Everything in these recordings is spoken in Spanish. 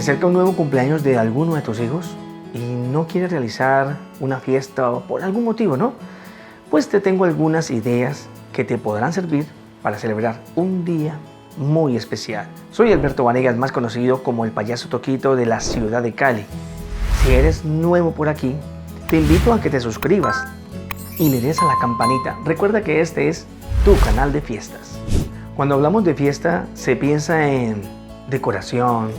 ¿Se acerca un nuevo cumpleaños de alguno de tus hijos y no quieres realizar una fiesta por algún motivo, no? Pues te tengo algunas ideas que te podrán servir para celebrar un día muy especial. Soy Alberto Vanegas, más conocido como el payaso Toquito de la ciudad de Cali. Si eres nuevo por aquí, te invito a que te suscribas y le des a la campanita. Recuerda que este es tu canal de fiestas. Cuando hablamos de fiesta, se piensa en decoración,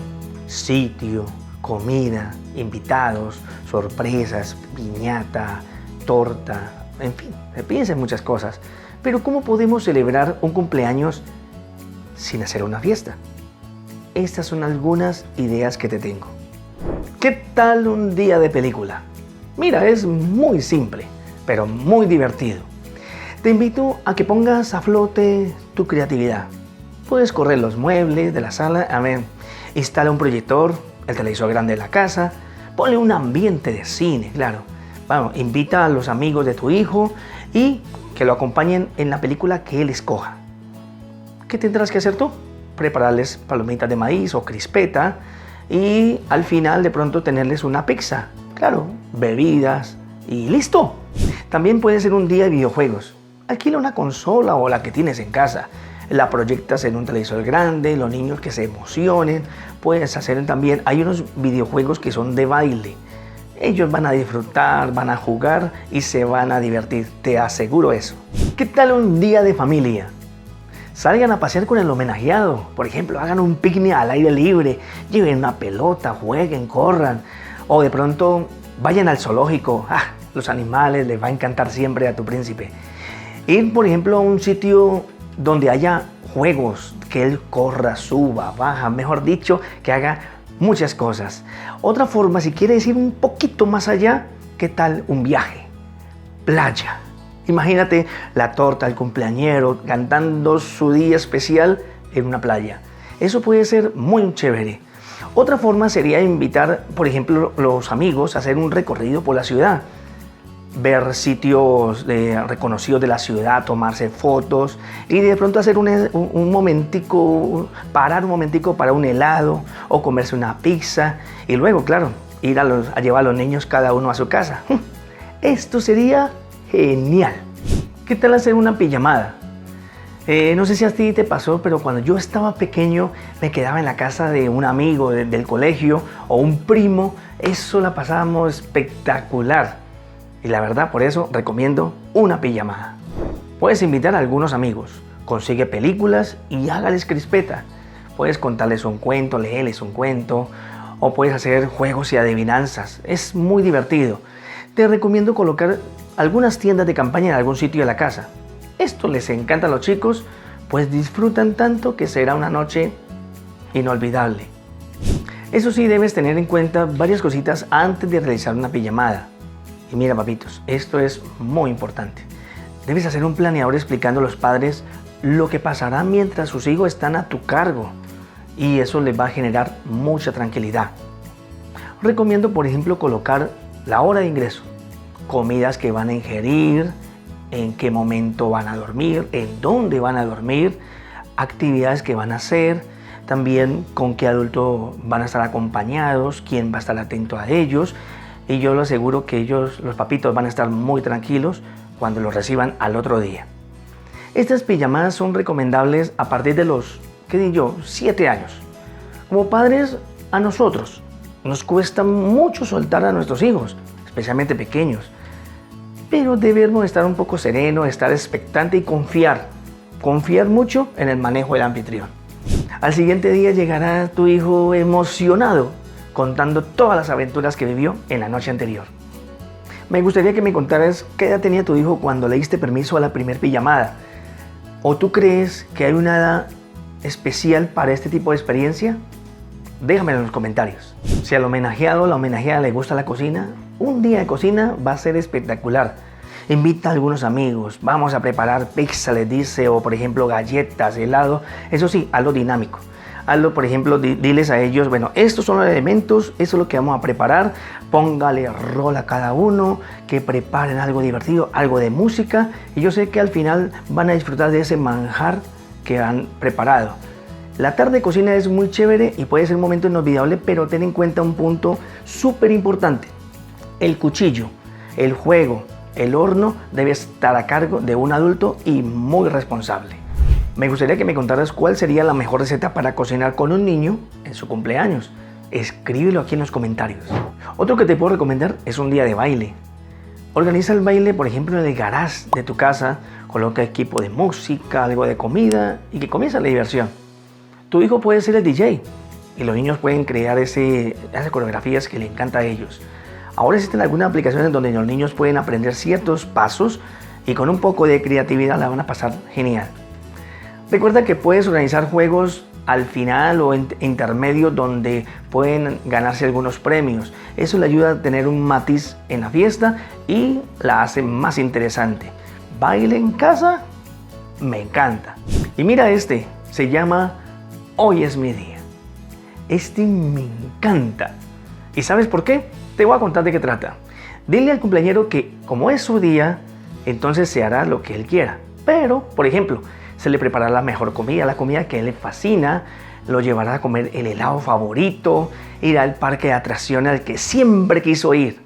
sitio, comida, invitados, sorpresas, piñata, torta, en fin, se piensa en muchas cosas. Pero ¿cómo podemos celebrar un cumpleaños sin hacer una fiesta? Estas son algunas ideas que te tengo. ¿Qué tal un día de película? Mira, es muy simple, pero muy divertido. Te invito a que pongas a flote tu creatividad. Puedes correr los muebles de la sala, instala un proyector, el televisor grande de la casa, ponle un ambiente de cine, claro. Vamos, invita a los amigos de tu hijo y que lo acompañen en la película que él escoja. ¿Qué tendrás que hacer tú? Prepararles palomitas de maíz o crispeta y al final de pronto tenerles una pizza, claro, bebidas y listo. También puede ser un día de videojuegos. Alquila una consola o la que tienes en casa. La proyectas en un televisor grande, los niños que se emocionen. Puedes hacer también, hay unos videojuegos que son de baile. Ellos van a disfrutar, van a jugar y se van a divertir, te aseguro eso. ¿Qué tal un día de familia? Salgan a pasear con el homenajeado, por ejemplo, hagan un picnic al aire libre, lleven una pelota, jueguen, corran, o de pronto vayan al zoológico. Los animales les va a encantar siempre a tu príncipe. Ir, por ejemplo, a un sitio donde haya juegos, que él corra, suba, baja, mejor dicho, que haga muchas cosas. Otra forma, si quieres ir un poquito más allá, ¿qué tal un viaje? Playa. Imagínate la torta, el cumpleañero, cantando su día especial en una playa. Eso puede ser muy chévere. Otra forma sería invitar, por ejemplo, los amigos a hacer un recorrido por la ciudad. Ver sitios reconocidos de la ciudad, tomarse fotos y de pronto hacer un momentico, parar un momentico para un helado o comerse una pizza y luego, claro, ir a llevar a los niños cada uno a su casa. Esto sería genial. ¿Qué tal hacer una pijamada? No sé si a ti te pasó, pero cuando yo estaba pequeño me quedaba en la casa de un amigo del colegio o un primo. Eso la pasábamos espectacular. Y la verdad, por eso recomiendo una pijamada. Puedes invitar a algunos amigos, consigue películas y hágales crispeta. Puedes contarles un cuento, léeles un cuento, o puedes hacer juegos y adivinanzas. Es muy divertido. Te recomiendo colocar algunas tiendas de campaña en algún sitio de la casa. Esto les encanta a los chicos, pues disfrutan tanto que será una noche inolvidable. Eso sí, debes tener en cuenta varias cositas antes de realizar una pijamada. Y mira, papitos, esto es muy importante. Debes hacer un planeador explicando a los padres lo que pasará mientras sus hijos están a tu cargo. Y eso les va a generar mucha tranquilidad. Recomiendo, por ejemplo, colocar la hora de ingreso, comidas que van a ingerir, en qué momento van a dormir, en dónde van a dormir, actividades que van a hacer, también con qué adulto van a estar acompañados, quién va a estar atento a ellos. Y yo les aseguro que ellos, los papitos, van a estar muy tranquilos cuando los reciban al otro día. Estas pijamadas son recomendables a partir de los, 7 años. Como padres, a nosotros nos cuesta mucho soltar a nuestros hijos, especialmente pequeños. Pero debemos estar un poco serenos, estar expectante y confiar mucho en el manejo del anfitrión. Al siguiente día llegará tu hijo emocionado, contando todas las aventuras que vivió en la noche anterior. Me gustaría que me contaras qué edad tenía tu hijo cuando le diste permiso a la primer pijamada. ¿O tú crees que hay una edad especial para este tipo de experiencia? Déjamelo en los comentarios. Si al homenajeado o la homenajeada le gusta la cocina, un día de cocina va a ser espectacular. Invita a algunos amigos, vamos a preparar pizza, les dice, o por ejemplo galletas, helado. Eso sí, hazlo dinámico. Hazlo, por ejemplo, diles a ellos, bueno, estos son los elementos, eso es lo que vamos a preparar, póngale rol a cada uno, que preparen algo divertido, algo de música, y yo sé que al final van a disfrutar de ese manjar que han preparado. La tarde de cocina es muy chévere y puede ser un momento inolvidable, pero ten en cuenta un punto súper importante. El cuchillo, el juego, el horno debe estar a cargo de un adulto y muy responsable. Me gustaría que me contaras cuál sería la mejor receta para cocinar con un niño en su cumpleaños. Escríbelo aquí en los comentarios. Otro que te puedo recomendar es un día de baile. Organiza el baile, por ejemplo, en el garage de tu casa, coloca equipo de música, algo de comida y que comience la diversión. Tu hijo puede ser el DJ y los niños pueden crear esas coreografías que le encanta a ellos. Ahora existen algunas aplicaciones donde los niños pueden aprender ciertos pasos y con un poco de creatividad la van a pasar genial. Recuerda que puedes organizar juegos al final o intermedio donde pueden ganarse algunos premios. Eso le ayuda a tener un matiz en la fiesta y la hace más interesante. ¿Baile en casa? Me encanta. Y mira este, se llama Hoy es mi día. Este me encanta. ¿Y sabes por qué? Te voy a contar de qué trata. Dile al cumpleañero que como es su día, entonces se hará lo que él quiera. Pero, por ejemplo, se le preparará la mejor comida, la comida que a él le fascina, lo llevará a comer el helado favorito, irá al parque de atracciones al que siempre quiso ir.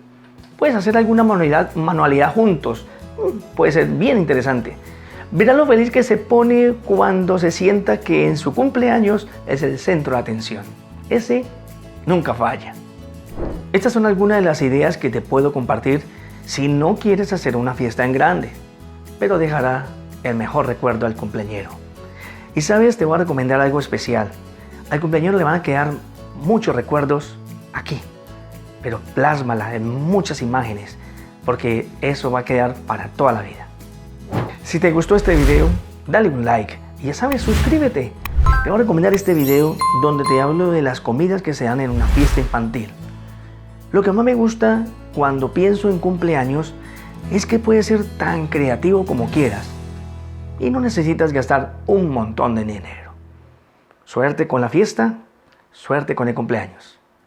Puedes hacer alguna manualidad juntos, puede ser bien interesante. Verá lo feliz que se pone cuando se sienta que en su cumpleaños es el centro de atención. Ese nunca falla. Estas son algunas de las ideas que te puedo compartir si no quieres hacer una fiesta en grande, pero dejará el mejor recuerdo al cumpleañero. Y sabes, te voy a recomendar algo especial. Al cumpleañero le van a quedar muchos recuerdos aquí, pero plásmala en muchas imágenes, porque eso va a quedar para toda la vida. Si te gustó este video, dale un like y ya sabes, suscríbete. Te voy a recomendar este video donde te hablo de las comidas que se dan en una fiesta infantil. Lo que más me gusta cuando pienso en cumpleaños es que puedes ser tan creativo como quieras y no necesitas gastar un montón de dinero. Suerte con la fiesta, suerte con el cumpleaños.